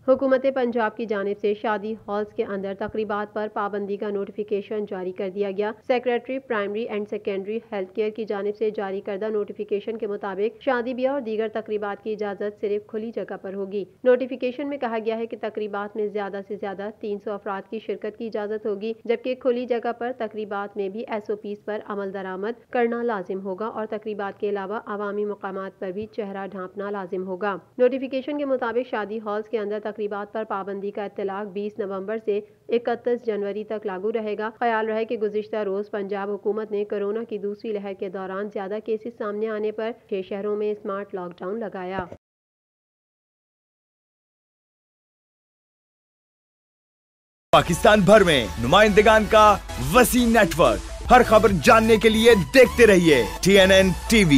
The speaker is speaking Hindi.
हुकूमत पंजाब की जानिब से शादी हॉल्स के अंदर तकरीबात पर पाबंदी का नोटिफिकेशन जारी कर दिया गया। Secretary primary and secondary health care की जानिब से जारी करदा नोटिफिकेशन के मुताबिक शादी ब्याह और दीगर तकरीबात की इजाज़त सिर्फ खुली जगह पर होगी। नोटिफिकेशन में कहा गया है कि तकरीबात में ज्यादा से ज्यादा 300 अफराद की शिरकत की इजाज़त होगी, जबकि खुली जगह पर तकरीबात में भी SOPs पर अमल दरामद करना लाजिम होगा और तकरीबात के अलावा अवामी मकामात पर भी चेहरा ढांपना लाजिम होगा। नोटिफिकेशन के मुताबिक शादी हॉल्स के अंदर तकरीबात पर पाबंदी का इत्तलाक 20 नवंबर से 31 जनवरी तक लागू रहेगा। ख्याल रहे कि गुज़िश्ता रोज पंजाब हुकूमत ने कोरोना की दूसरी लहर के दौरान ज्यादा केसेस सामने आने पर 6 शहरों में स्मार्ट लॉकडाउन लगाया। पाकिस्तान भर में नुमाइंदगान का वसी नेटवर्क, हर खबर जानने के लिए देखते रहिए TNN TV।